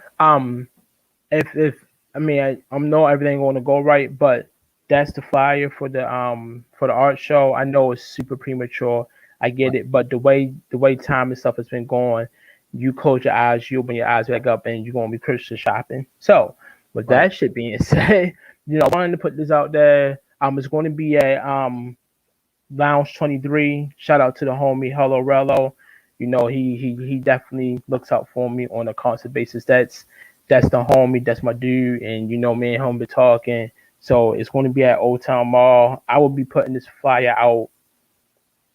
if I know everything going to go right, but that's the flyer for the art show. I know it's super premature. I get it, but the way time and stuff has been going, you close your eyes, you open your eyes back up, and you're gonna be Christmas shopping. So with that shit being said, I wanted to put this out there. It's going to be at Lounge 23. Shout out to the homie Hello Rello. He definitely looks out for me on a constant basis. That's the homie. That's my dude. And me and him be talking. So it's going to be at Old Town Mall. I will be putting this flyer out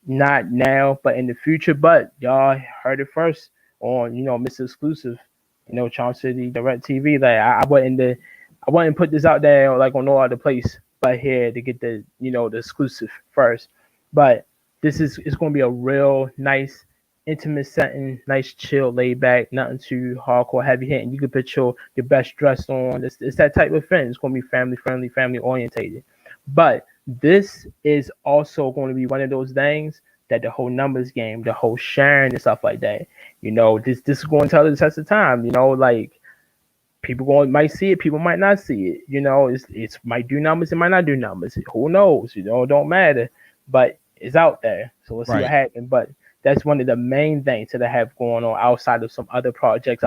not now, but in the future. But y'all heard it first on Mr. Exclusive. Charm City Direct TV. Like I wouldn't put this out there like on no other place but here to get the the exclusive first. But it's going to be a real nice intimate setting, nice chill, laid back, nothing too hardcore, heavy hitting. You can put your best dress on. It's that type of event. It's going to be family friendly, family orientated. But this is also going to be one of those things that the whole numbers game, the whole sharing and stuff like that. This is going to tell the test of time. Like people might see it, people might not see it. It's might do numbers, it might not do numbers. Who knows? It don't matter. But it's out there, so we'll see what happens. But that's one of the main things that I have going on outside of some other projects.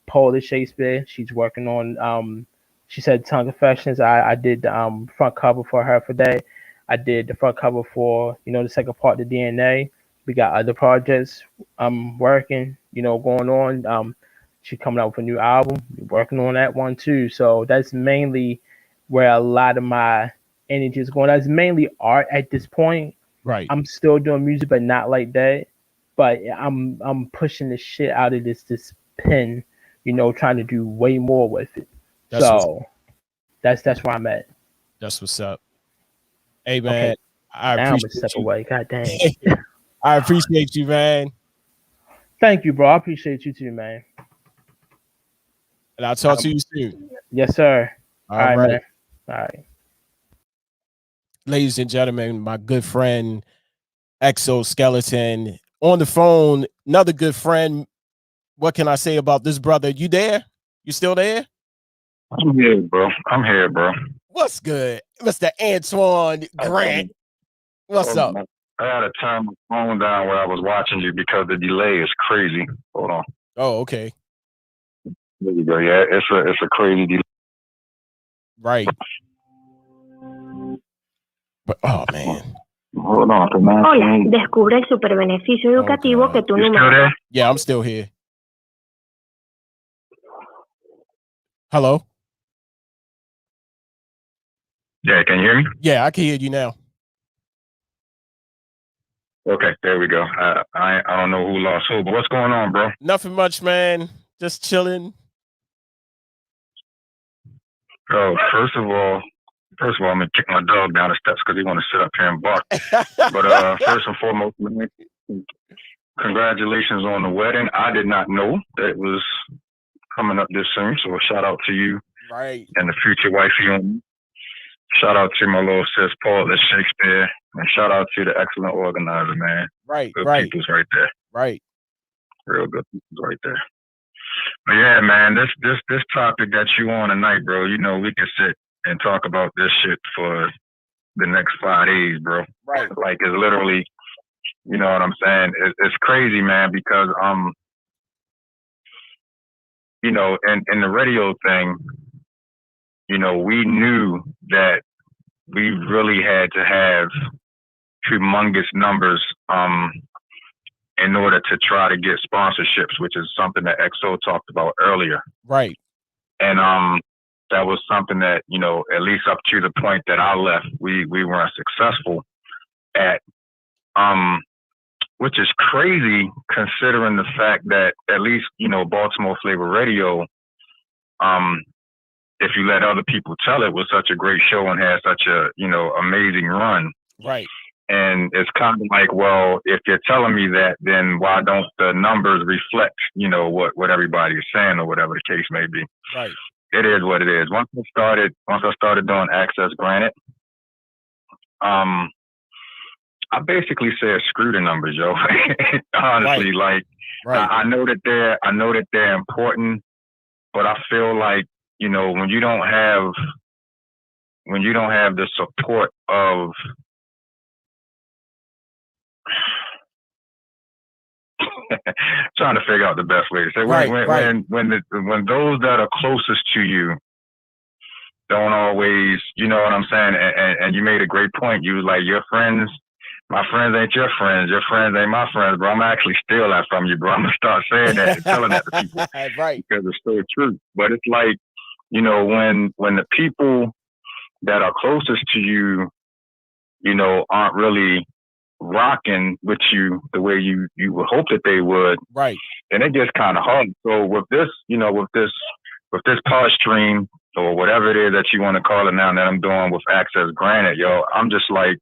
Paula Shakespeare, she's working on she said Tongue Confessions. I did the front cover for her for that. I did the front cover for the second part, the DNA. We got other projects working, going on. She's coming out with a new album, working on that one too. So that's mainly where a lot of my energy is going. That's mainly art at this point. Right. I'm still doing music, but not like that. But I'm pushing the shit out of this pen, trying to do way more with it. That's where I'm at. That's what's up. Hey man, Okay. I now appreciate I'm a step you. away. God dang. I appreciate you, man. Thank you, bro. I appreciate you too, man. And I'll talk to you soon. Yes, sir. All right, man. All right. Ladies and gentlemen, my good friend Exoskeleton on the phone. Another good friend. What can I say about this brother? You there? You still there? I'm here, bro. What's good, Mr. Antoine Grant? What's up? I had to turn my phone down where I was watching you because the delay is crazy. Hold on. Oh, okay. There you go. Yeah, it's a crazy delay. Right. But oh man. Hold on. Hola, descubre el super beneficio educativo que tu número. Yeah, I'm still here. Hello? Yeah, can you hear me? Yeah, I can hear you now. Okay, there we go. I don't know who lost who, but what's going on, bro? Nothing much, man. Just chilling. Oh, first of all, I'm gonna kick my dog down the steps because he want to sit up here and bark. But first and foremost, congratulations on the wedding. I did not know that it was coming up this soon, so a shout out to you, right, and the future wifey. Shout out to my little sis Paula Shakespeare, and shout out to the excellent organizer, man. Right, good right, people's right there. Right, real good people's right there. But yeah, man, this topic that you on tonight, bro. We can sit and talk about this shit for the next 5 days, bro. Right. Like it's literally, you know what I'm saying? It's crazy, man, because in the radio thing, we knew that we really had to have humongous numbers in order to try to get sponsorships, which is something that XO talked about earlier. Right. And that was something that, at least up to the point that I left, we weren't successful at, which is crazy considering the fact that at least, Baltimore Flavor Radio, if you let other people tell it, was such a great show and had such a, amazing run. Right. And it's kind of like, well, if you're telling me that, then why don't the numbers reflect, what everybody is saying or whatever the case may be. Right. It is what it is. Once I started doing Access Granted, I basically said, screw the numbers, yo. Honestly, right. I know that they're important, but I feel like, when you don't have the support of trying to figure out the best way to say when those that are closest to you don't always, you know what I'm saying, and you made a great point. You was like, your friends, my friends ain't your friends ain't my friends, bro. I'm actually steal that from you, bro. I'm gonna start saying that and telling that to people, right? Because it's so true. But it's like, when the people that are closest to you, aren't really rocking with you the way you would hope that they would, right? And it gets kind of hard. So with this, with this pod stream or whatever it is that you want to call it now that I'm doing with Access Granted, yo, I'm just like,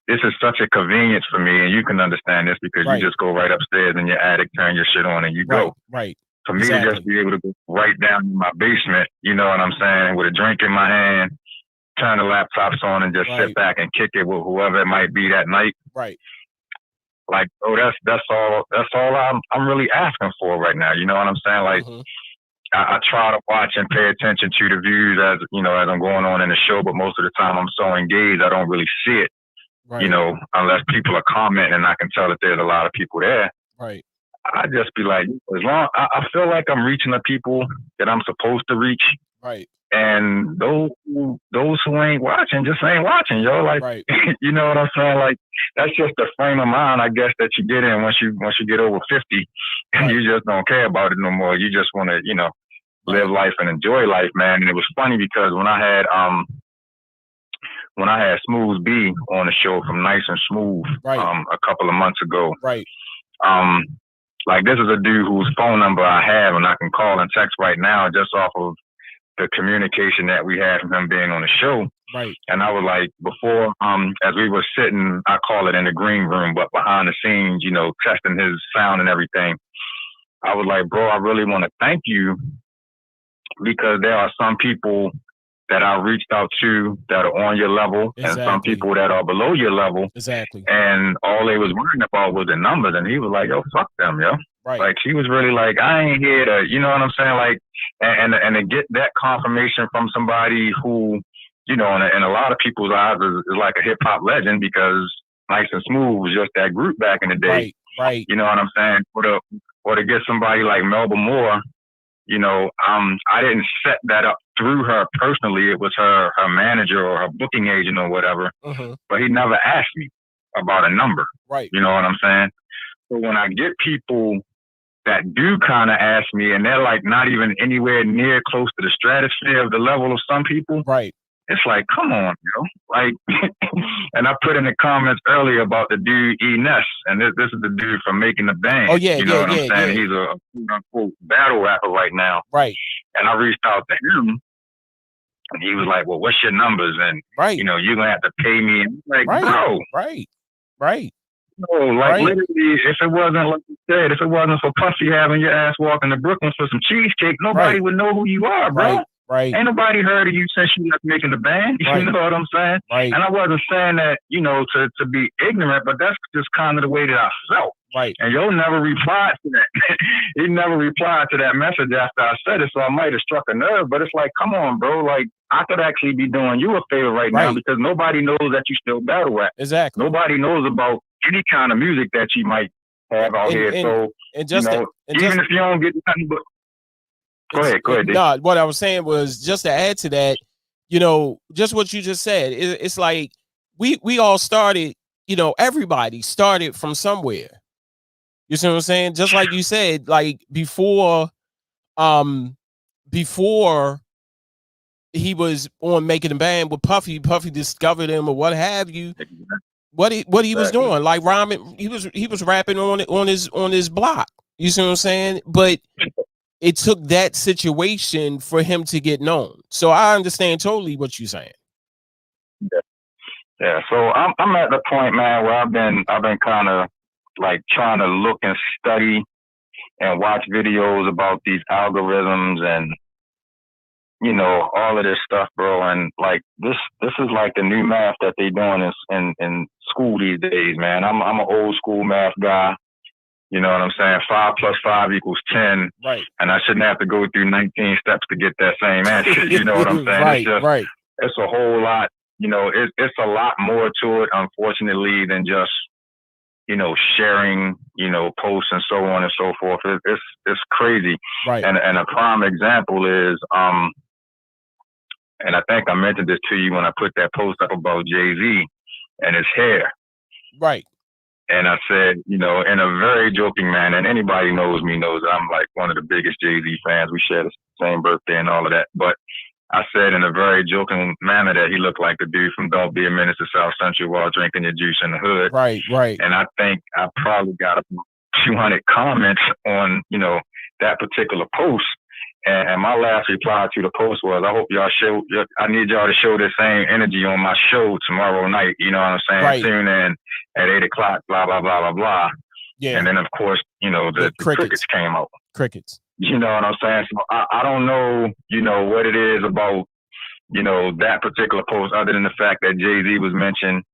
this is such a convenience for me, and you can understand this because you just go right upstairs in your attic, turn your shit on, and you go. Right. For me to just be able to go right down in my basement, you know what I'm saying, with a drink in my hand, turn the laptops on, and just sit back and kick it with whoever it might be that night. Right. Like, oh, that's all I'm really asking for right now. You know what I'm saying? Like, I try to watch and pay attention to the views as I'm going on in the show, but most of the time I'm so engaged I don't really see it. Right. You know, unless people are commenting and I can tell that there's a lot of people there. Right. I just be like, as long I feel like I'm reaching the people that I'm supposed to reach. Right. And those who ain't watching just ain't watching, yo. Like, you know what I'm saying? Like, that's just the frame of mind, I guess, that you get in once you get over 50, and you just don't care about it no more. You just want to, live life and enjoy life, man. And it was funny because when I had Smooth B on the show from Nice and Smooth, a couple of months ago, like, this is a dude whose phone number I have and I can call and text right now just off of the communication that we had from him being on the show. Right. And I was like, before, as we were sitting, I call it in the green room, but behind the scenes, testing his sound and everything, I was like, bro, I really want to thank you because there are some people that I reached out to that are on your level and some people that are below your level. Exactly. And all they was worrying about was the numbers. And he was like, yo, fuck them, yo. Right. Like, he was really like, I ain't here to, you know what I'm saying? Like, and to get that confirmation from somebody who, in a lot of people's eyes is like a hip hop legend because Nice and Smooth was just that group back in the day. Right. You know what I'm saying? Or to get somebody like Melba Moore, I didn't set that up through her personally. It was her manager or her booking agent or whatever. But he never asked me about a number. Right. You know what I'm saying? So when I get people that do kind of ask me and they're like not even anywhere near close to the stratosphere of the level of some people. Right. It's like, come on, like, and I put in the comments earlier about the dude E. Ness, and this is the dude from Making the Band. Oh yeah, you know what I'm saying? He's a quote unquote battle rapper right now. Right. And I reached out to him, and he was like, "Well, what's your numbers?" And you're gonna have to pay me. And I'm like, bro, right. No, like literally, if it wasn't like you said, if it wasn't for Puffy having your ass walking to Brooklyn for some cheesecake, nobody would know who you are, bro. Right. Ain't nobody heard of you since you left Making the Band. You know what I'm saying? Right. And I wasn't saying that, to be ignorant, but that's just kind of the way that I felt. Right. And Yo never replied to that. He never replied to that message after I said it, so I might have struck a nerve. But it's like, come on, bro. Like, I could actually be doing you a favor right now because nobody knows that you still battle rap. Exactly. Nobody knows about any kind of music that you might have out here. So, even if you don't get nothing but... Go ahead. No, what I was saying was just to add to that, just what you just said. It's like we all started, everybody started from somewhere. You see what I'm saying? Just like you said, like before he was on Making the Band with Puffy discovered him or what have you. What he was doing, like rhyming, he was rapping on his block. You see what I'm saying? But it took that situation for him to get known. So I understand totally what you're saying. Yeah. So I'm at the point, man, where I've been kind of like trying to look and study and watch videos about these algorithms and all of this stuff, bro. And like this is like the new math that they doing in school these days, man. I'm an old school math guy. You know what I'm saying? 5 + 5 = 10. Right. And I shouldn't have to go through 19 steps to get that same answer. You know what I'm saying? It's a whole lot, it's a lot more to it, unfortunately, than just, sharing, posts and so on and so forth. It's crazy. Right. And a prime example is, and I think I mentioned this to you when I put that post up about Jay-Z and his hair. Right. And I said, in a very joking manner, and anybody knows me knows that I'm like one of the biggest Jay-Z fans. We share the same birthday and all of that. But I said in a very joking manner that he looked like the dude from Don't Be a Menace to South Central while drinking your juice in the hood. Right. And I think I probably got a 200 comments on, that particular post. And my last reply to the post was, I hope y'all I need y'all to show the same energy on my show tomorrow night. You know what I'm saying? Right. Tune in at 8:00, blah, blah, blah, blah, blah. Yeah. And then, of course, you know, the crickets came out. Crickets. You know what I'm saying? So I don't know, you know, what it is about, you know, that particular post other than the fact that Jay-Z was mentioned.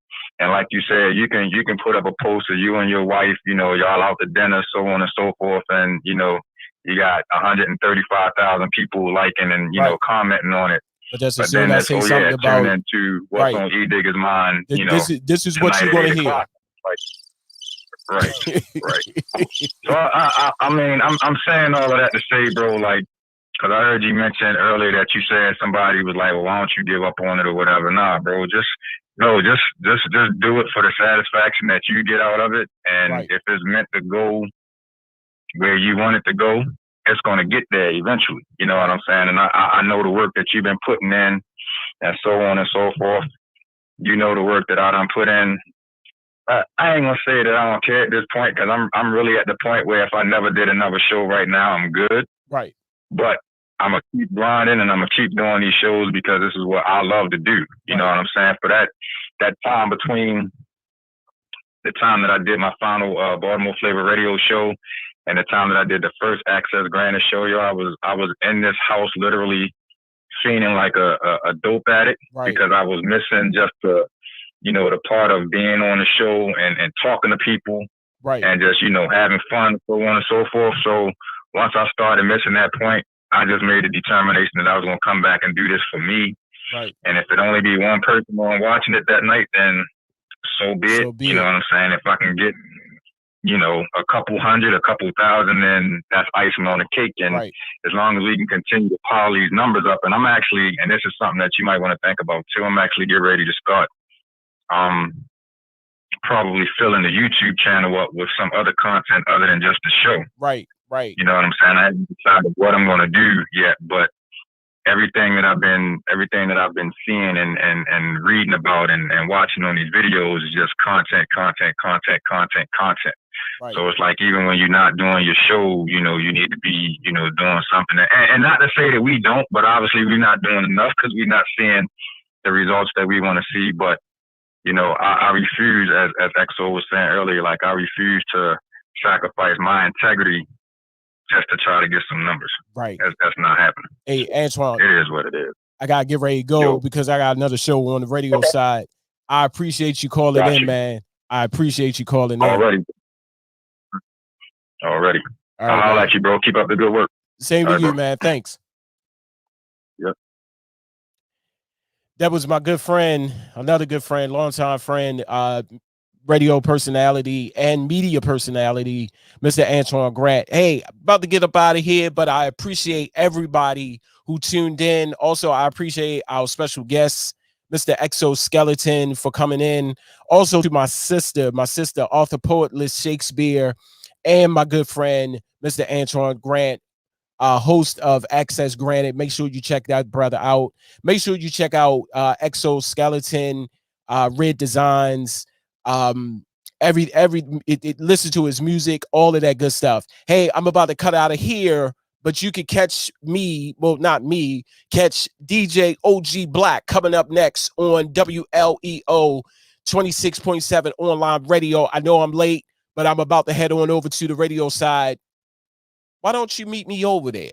And like you said, you can put up a post of you and your wife, you know, y'all out to dinner, so on and so forth. And, you know, you got 135,000 people liking and, you know, commenting on it. But just as soon as I say something about tune into what's on Edigga's mind, you know. This is what you're going to hear. Right. So I mean, I'm saying all of that to say, bro, like, because I heard you mention earlier that you said somebody was like, well, why don't you give up on it or whatever? Nah, bro, just do it for the satisfaction that you get out of it. And if it's meant to go where you want it to go, it's going to get there eventually. You know what I'm saying? And I know the work that you've been putting in and so on and so forth. You know the work that I done put in. I ain't gonna say that I don't care at this point, because I'm really at the point where if I never did another show right now, I'm good. Right. But I'm gonna keep grinding and I'm gonna keep doing these shows because this is what I love to do. You know what I'm saying? For that time between the time that I did my final Baltimore Flavor Radio show and the time that I did the first Access Granted show, yo, I was in this house literally feeling like a dope addict because I was missing just the part of being on the show and talking to people and just, you know, having fun, so on and so forth. So once I started missing that point, I just made a determination that I was going to come back and do this for me. Right. And if it only be one person on watching it that night, then so be it. You know what I'm saying? If I can get, you know, a couple hundred, a couple thousand, then that's icing on the cake. And as long as we can continue to pile these numbers up, and I'm actually, and this is something that you might want to think about too, I'm actually getting ready to start probably filling the YouTube channel up with some other content other than just the show. Right. You know what I'm saying? I haven't decided what I'm going to do yet, but everything that I've been seeing and reading about and watching on these videos is just content. Right. So it's like, even when you're not doing your show, you know, you need to be, you know, doing something. And not to say that we don't, but obviously we're not doing enough because we're not seeing the results that we want to see. But, you know, I refuse, as XO was saying earlier, like, I refuse to sacrifice my integrity just to try to get some numbers. Right. That's not happening. Hey, Antoine. It is what it is. I got to get ready to go because I got another show on the radio side. I appreciate you calling in, man. I appreciate you calling in. Already. All right, I'll let you, bro. Keep up the good work. Same to you, man. Thanks. Yep. That was my good friend, another good friend, longtime friend, radio personality and media personality, Mr. Antoine Grant. Hey, about to get up out of here, but I appreciate everybody who tuned in. Also, I appreciate our special guests, Mr. Exoskeleton, for coming in. Also to my sister, author, poet, Liz Shakespeare, and my good friend, Mr. Antoine Grant, host of Access Granted. Make sure you check that brother out. Make sure you check out Exoskeleton, Red Designs, listen to his music, all of that good stuff. Hey, I'm about to cut out of here, but you can catch me, well, not me, catch DJ OG Black coming up next on WLEO 26.7 online radio. I know I'm late, but I'm about to head on over to the radio side. Why don't you meet me over there?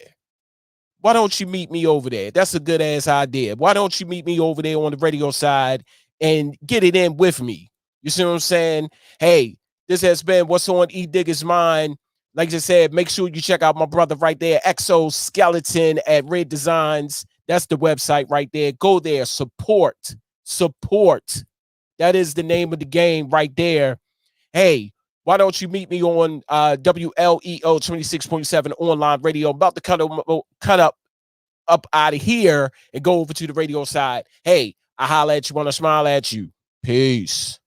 That's a good ass idea. Why don't you meet me over there on the radio side and get it in with me? You see what I'm saying? Hey, this has been What's on Edigga's Mind. Like I said, make sure you check out my brother right there, Exoskeleton at Red Designs. That's the website right there. Go there, support. That is the name of the game right there. Hey, why don't you meet me on WLEO 26.7 online radio? I'm about to cut up out of here and go over to the radio side. Hey, I holla at you, want to smile at you. Peace.